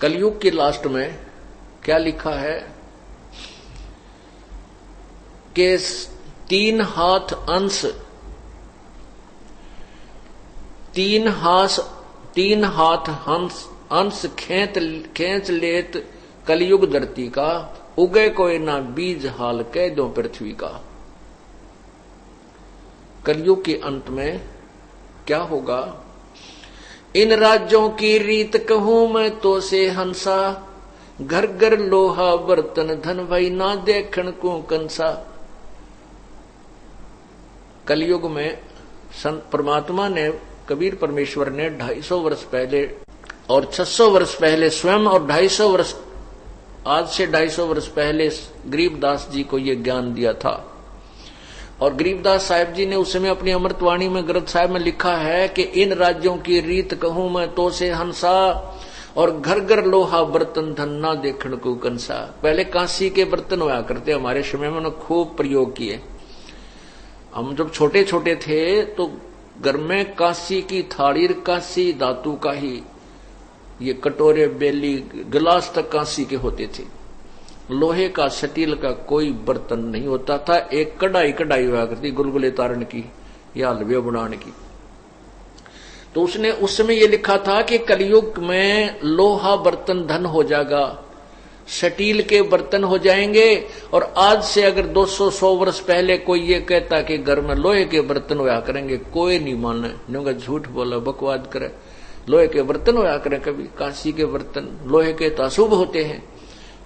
कलयुग के लास्ट में क्या लिखा है कि 3 हाथ अंश 3 हाथ अंश खेच लेत कलयुग धरती का, उगे कोई ना बीज हाल कह दो पृथ्वी का। कलयुग के अंत में क्या होगा? इन राज्यों की रीत कहूं मैं तो से हंसा, घर घर लोहा बर्तन धन भाई ना देखण को कंसा। कलयुग में संत परमात्मा ने, कबीर परमेश्वर ने 250 वर्ष पहले और 600 वर्ष पहले स्वयं, और 250 वर्ष आज से 250 वर्ष पहले गरीबदास जी को यह ज्ञान दिया था। और गरीबदास साहिब जी ने उस समय अपनी अमृतवाणी में ग्रंथ साहिब में लिखा है कि इन राज्यों की रीत कहूं मैं तो से हंसा, और घर घर लोहा बर्तन धन ना देखण को कंसा। पहले कांसी के बर्तन हुआ करते, हमारे समय में उन्होंने खूब प्रयोग किए। हम जब छोटे छोटे थे तो घर में कांसी की थाली, कांसी धातु का ही, ये कटोरे बेली गिलास तक कांसी के होते थे। लोहे का स्टील का कोई बर्तन नहीं होता था। एक कढ़ाई हुआ करती गुलगुले तारण की या हलवे बनाने की। तो उसने उस समय ये लिखा था कि कलयुग में लोहा बर्तन धन हो जाएगा, स्टील के बर्तन हो जाएंगे। और आज से अगर 200-100 वर्ष पहले कोई ये कहता कि घर में लोहे के बर्तन होया करेंगे, कोई नहीं माने, न्यूंगा झूठ बोला, बकवाद करे। लोहे के बर्तन होया करें, कभी कांसी के बर्तन, लोहे के तो अशुभ होते हैं,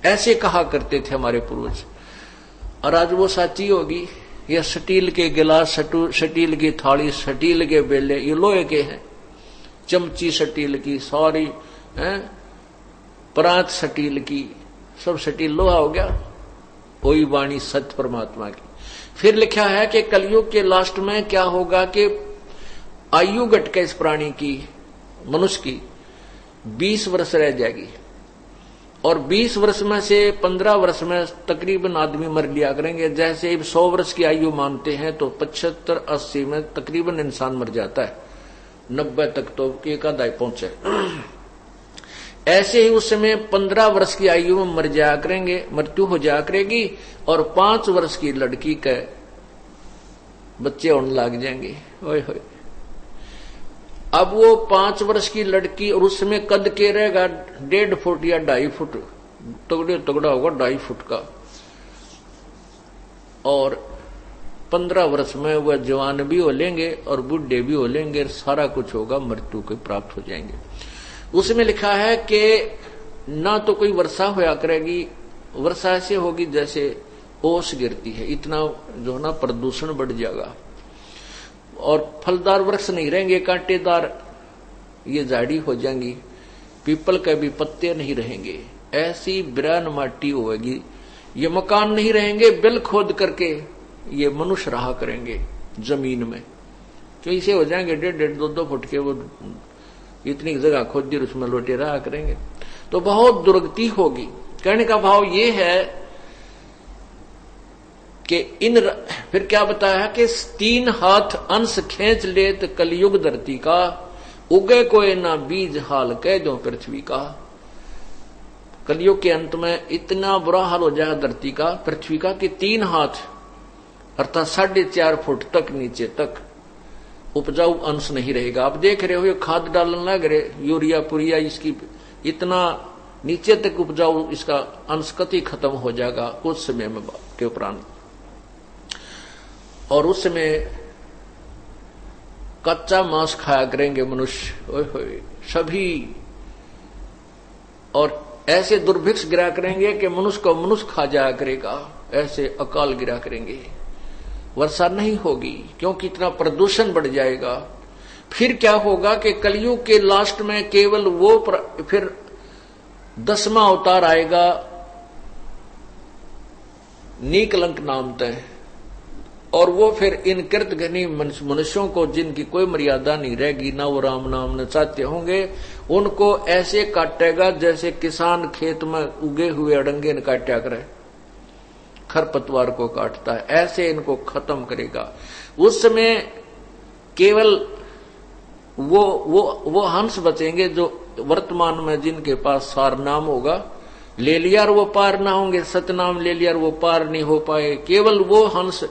ऐसे कहा करते थे हमारे पूर्वज। और आज वो साची होगी? ये स्टील के गिलास, स्टील की थाली, स्टील के बेले, ये लोहे के हैं। चमची स्टील की, सारी परात स्टील की, सब स्टील लोहा हो गया। वही वाणी सत्य परमात्मा की। फिर लिखा है कि कलयुग के लास्ट में क्या होगा कि आयु घट के इस प्राणी की, मनुष्य की 20 वर्ष रह जाएगी। और 20 वर्ष में से 15 वर्ष में तकरीबन आदमी मर लिया करेंगे। जैसे 100 वर्ष की आयु मानते हैं तो 75-80 में तकरीबन इंसान मर जाता है, 90 तक तो एक आधा पहुंचे। ऐसे ही उस समय 15 वर्ष की आयु में मर जाया करेंगे, मृत्यु हो जाया करेगी। और 5 वर्ष की लड़की के बच्चे होने लग जाएंगे। ओए होए। अब वो 5 वर्ष की लड़की, और उसमें कद के रहेगा 1.5 फुट या 2.5 फुट, तगड़ा होगा 2.5 फुट का। और 15 वर्ष में वह जवान भी हो लेंगे और बूढ़े भी हो लेंगे, सारा कुछ होगा, मृत्यु को प्राप्त हो जाएंगे। उसमें लिखा है कि ना तो कोई वर्षा होया करेगी, वर्षा ऐसे होगी जैसे ओस गिरती है, इतना जो ना प्रदूषण बढ़ जाएगा। और फलदार वृक्ष नहीं रहेंगे, कांटेदार ये झाड़ी हो जाएंगी, पीपल के भी पत्ते नहीं रहेंगे, ऐसी बिरान माटी होगी। ये मकान नहीं रहेंगे, बिल खोद करके ये मनुष्य रहा करेंगे जमीन में। तो इसे हो जाएंगे 1.5-1.5, 2-2 फुट के, वो इतनी जगह खोद दी, उसमें लोटे रहा करेंगे। तो बहुत दुर्गति होगी। कहने का भाव ये है कि फिर क्या बताया कि 3 हाथ अंश खेच लेत कलयुग धरती का, उगे कोई ना बीज हाल कह दो पृथ्वी का। कलयुग के अंत में इतना बुरा हाल हो जाएगा धरती का, पृथ्वी का, कि 3 हाथ अर्थात 4.5 फुट तक नीचे तक उपजाऊ अंश नहीं रहेगा। आप देख रहे हो ये खाद डालने लग रहे, यूरिया पुरिया, इसकी इतना नीचे तक उपजाऊ इसका अंश कति खत्म हो जाएगा कुछ समय में के उपरांत। और उस समय कच्चा मांस खाया करेंगे मनुष्य, ओए होए सभी। और ऐसे दुर्भिक्ष गिरा करेंगे कि मनुष्य को मनुष्य खा जाया करेगा, ऐसे अकाल गिरा करेंगे। वर्षा नहीं होगी क्योंकि इतना प्रदूषण बढ़ जाएगा। फिर क्या होगा कि कलयुग के लास्ट में केवल वो फिर 10वां अवतार आएगा, नीकलंक नाम तय। और वो फिर इन कृतघ्नी मनुष्यों को, जिनकी कोई मर्यादा नहीं रहेगी, ना वो राम नाम न चाहते होंगे, उनको ऐसे काटेगा जैसे किसान खेत में उगे हुए अड़ंगे न काटा करे, खरपतवार को काटता है, ऐसे इनको खत्म करेगा। उस समय केवल वो हंस बचेंगे जो वर्तमान में जिनके पास सार नाम होगा, ले लिया और वो पार ना होंगे, सतनाम ले लिया और वो पार नहीं हो पाए, केवल वो हंस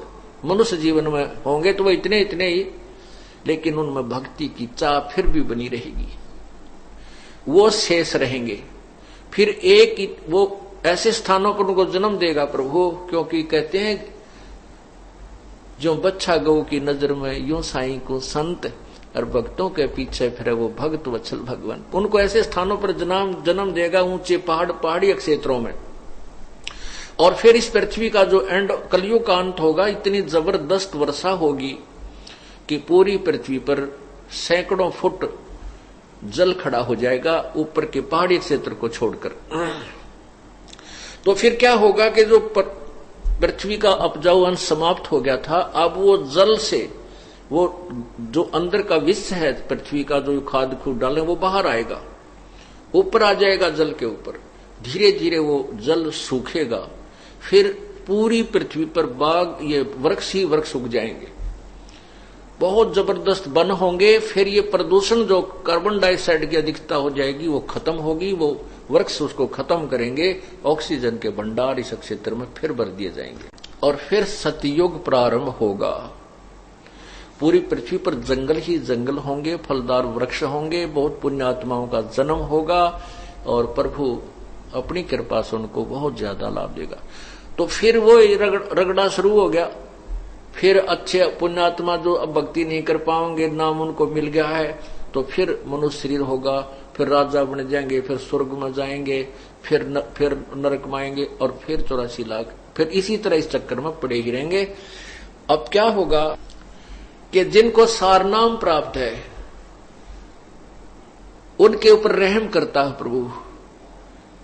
मनुष्य जीवन में होंगे तो वो इतने इतने ही, लेकिन उनमें भक्ति की चाह फिर भी बनी रहेगी, वो शेष रहेंगे। फिर एक वो ऐसे स्थानों पर उनको जन्म देगा प्रभु, क्योंकि कहते हैं जो बच्चा गौ की नजर में यूं साईं को संत, और भक्तों के पीछे फिर वो भक्त वत्सल भगवान। उनको ऐसे स्थानों पर जन्म देगा, ऊंचे पहाड़ी क्षेत्रों में। और फिर इस पृथ्वी का जो एंड कलयुग का अंत होगा, इतनी जबरदस्त वर्षा होगी कि पूरी पृथ्वी पर सैकड़ों फुट जल खड़ा हो जाएगा, ऊपर के पहाड़ी क्षेत्र को छोड़कर। तो फिर क्या होगा कि जो पृथ्वी का उपजाऊ अंश समाप्त हो गया था, अब वो जल से वो जो अंदर का विष है पृथ्वी का, जो खाद खूद डाले वो बाहर आएगा, ऊपर आ जाएगा जल के ऊपर। धीरे धीरे वो जल सूखेगा, फिर पूरी पृथ्वी पर बाग ये वृक्ष ही वृक्ष उग जाएंगे, बहुत जबरदस्त वन होंगे। फिर ये प्रदूषण जो कार्बन डाइऑक्साइड की अधिकता हो जाएगी वो खत्म होगी, वो वृक्ष उसको खत्म करेंगे, ऑक्सीजन के भंडार इस क्षेत्र में फिर भर दिए जाएंगे, और फिर सतयुग प्रारंभ होगा। पूरी पृथ्वी पर जंगल ही जंगल होंगे, फलदार वृक्ष होंगे, बहुत पुण्यात्माओं का जन्म होगा, और प्रभु अपनी कृपा से उनको बहुत ज्यादा लाभ देगा। तो फिर वो रगड़ा शुरू हो गया। फिर अच्छे पुण्यात्मा जो अब भक्ति नहीं कर पाएंगे, नाम उनको मिल गया है, तो फिर मनुष्य शरीर होगा, फिर राजा बन जाएंगे, फिर स्वर्ग में जाएंगे, फिर नरक में आएंगे, और फिर 84 लाख, फिर इसी तरह इस चक्कर में पड़े ही रहेंगे। अब क्या होगा कि जिनको सारनाम प्राप्त है उनके ऊपर रहम करता है प्रभु,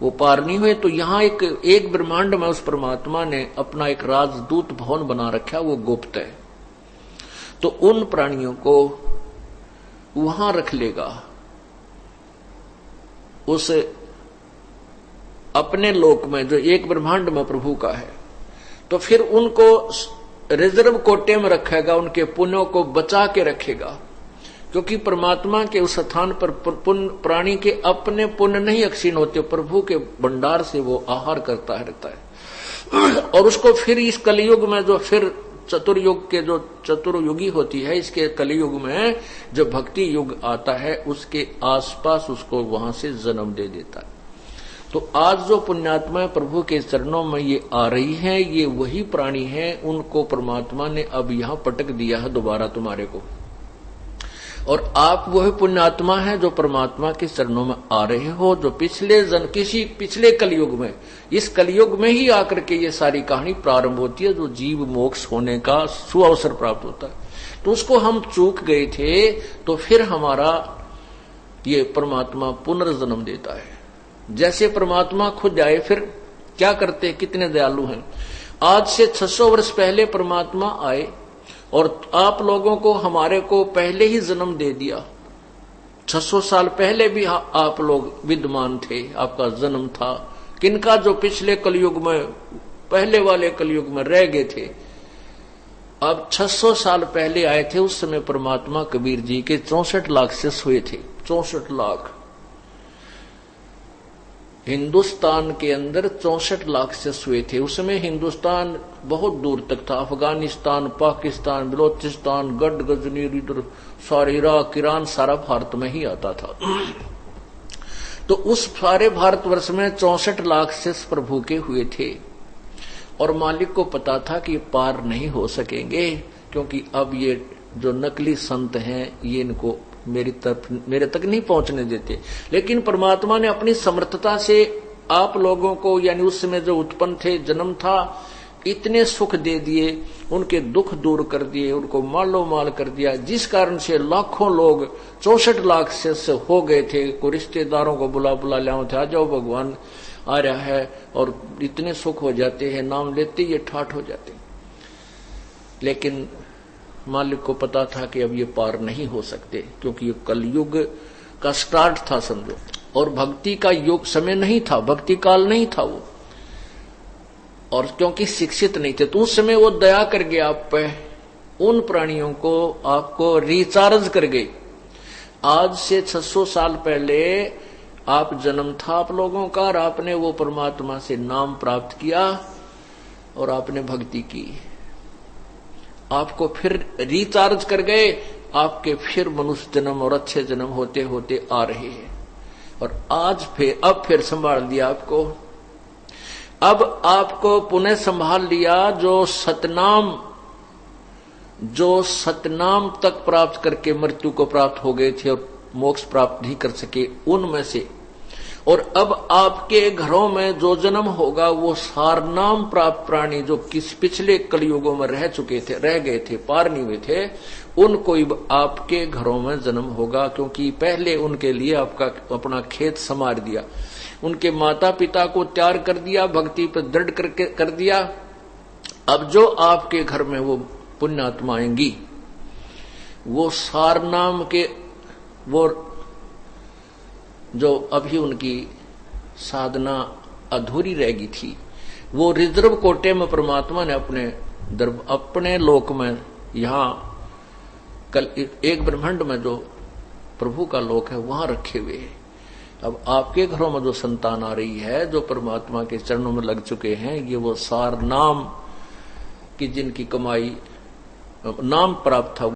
वो पार नहीं हुए। तो यहां एक ब्रह्मांड में उस परमात्मा ने अपना एक राजदूत भवन बना रखा, वो गुप्त है। तो उन प्राणियों को वहां रख लेगा, उस अपने लोक में जो एक ब्रह्मांड में प्रभु का है। तो फिर उनको रिजर्व कोटे में रखेगा, उनके पुण्यों को बचा के रखेगा, क्योंकि परमात्मा के उस स्थान पर प्राणी के अपने पुण्य नहीं अक्षीण होते, प्रभु के भंडार से वो आहार करता रहता है। और उसको फिर इस कलयुग में जो फिर चतुर्युग के जो चतुर्युगी होती है, इसके कलयुग में जो भक्ति युग आता है, उसके आसपास उसको वहां से जन्म दे देता है। तो आज जो पुण्यात्मा प्रभु के चरणों में ये आ रही है, ये वही प्राणी है, उनको परमात्मा ने अब यहां पटक दिया है दोबारा तुम्हारे को। और आप वह पुण्यात्मा है जो परमात्मा के चरणों में आ रहे हो, जो किसी पिछले कलयुग में, इस कलयुग में ही आकर के ये सारी कहानी प्रारंभ होती है, जो जीव मोक्ष होने का सुअवसर प्राप्त होता है। तो उसको हम चूक गए थे, तो फिर हमारा ये परमात्मा पुनर्जन्म देता है। जैसे परमात्मा खुद आए, फिर क्या करते, कितने दयालु हैं। आज से 600 वर्ष पहले परमात्मा आए और आप लोगों को, हमारे को पहले ही जन्म दे दिया। 600 साल पहले भी आप लोग विद्यमान थे, आपका जन्म था। किनका, जो पिछले कलयुग में, पहले वाले कलयुग में रह गए थे। अब 600 साल पहले आए थे, उस समय परमात्मा कबीर जी के 64 लाख शिष्य हुए थे। 64 लाख हिंदुस्तान के अंदर 64 लाख शिष्य हुए थे। उसमें हिंदुस्तान बहुत दूर तक था, अफगानिस्तान, पाकिस्तान, बलोचिस्तान, गढ़ गजनी, इधर सारे इराक, ईरान, सारा भारत में ही आता था। तो उस सारे भारतवर्ष में 64 लाख शिष्य प्रभु के हुए थे, और मालिक को पता था कि पार नहीं हो सकेंगे, क्योंकि अब ये जो नकली संत हैं ये इनको मेरे तक नहीं पहुंचने देते। लेकिन परमात्मा ने अपनी समर्थता से आप लोगों को, यानी उस समय जो उत्पन्न थे, जन्म था, इतने सुख दे दिए, उनके दुख दूर कर दिए, उनको मालो माल कर दिया, जिस कारण से लाखों लोग 64 लाख से हो गए थे। को रिश्तेदारों को बुला ले थे, आ जाओ भगवान आ रहा है, और इतने सुख हो जाते हैं, नाम लेते ये ठाठ हो जाते। लेकिन मालिक को पता था कि अब ये पार नहीं हो सकते, क्योंकि ये कलयुग का स्टार्ट था समझो, और भक्ति का युग समय नहीं था, भक्ति काल नहीं था वो, और क्योंकि शिक्षित नहीं थे, तो उस समय वो दया कर गए आप पे, उन प्राणियों को आपको रिचार्ज कर गए। आज से 600 साल पहले आप जन्म था आप लोगों का और आपने वो परमात्मा से नाम प्राप्त किया और आपने भक्ति की, आपको फिर रिचार्ज कर गए, आपके फिर मनुष्य जन्म और अच्छे जन्म होते होते आ रहे हैं। और आज फिर अब फिर संभाल दिया आपको, अब आपको पुनः संभाल लिया। जो सतनाम तक प्राप्त करके मृत्यु को प्राप्त हो गए थे और मोक्ष प्राप्त नहीं कर सके उनमें से, और अब आपके घरों में जो जन्म होगा वो सारनाम प्राप्त प्राणी जो किस पिछले कलयुगों में रह चुके थे, रह गए थे, पार नहीं हुए थे, उनको आपके घरों में जन्म होगा। क्योंकि पहले उनके लिए आपका अपना खेत संवार दिया, उनके माता पिता को तैयार कर दिया, भक्ति पर दृढ़ कर दिया। अब जो आपके घर में वो पुण्यात्मा आएंगी, वो सारनाम के वो जो अभी उनकी साधना अधूरी रह गई थी, वो रिजर्व कोटे में परमात्मा ने अपने लोक में, यहां कल एक ब्रह्मांड में जो प्रभु का लोक है वहां रखे हुए हैं। अब आपके घरों में जो संतान आ रही है, जो परमात्मा के चरणों में लग चुके हैं, ये वो सार नाम की जिनकी कमाई नाम प्राप्त था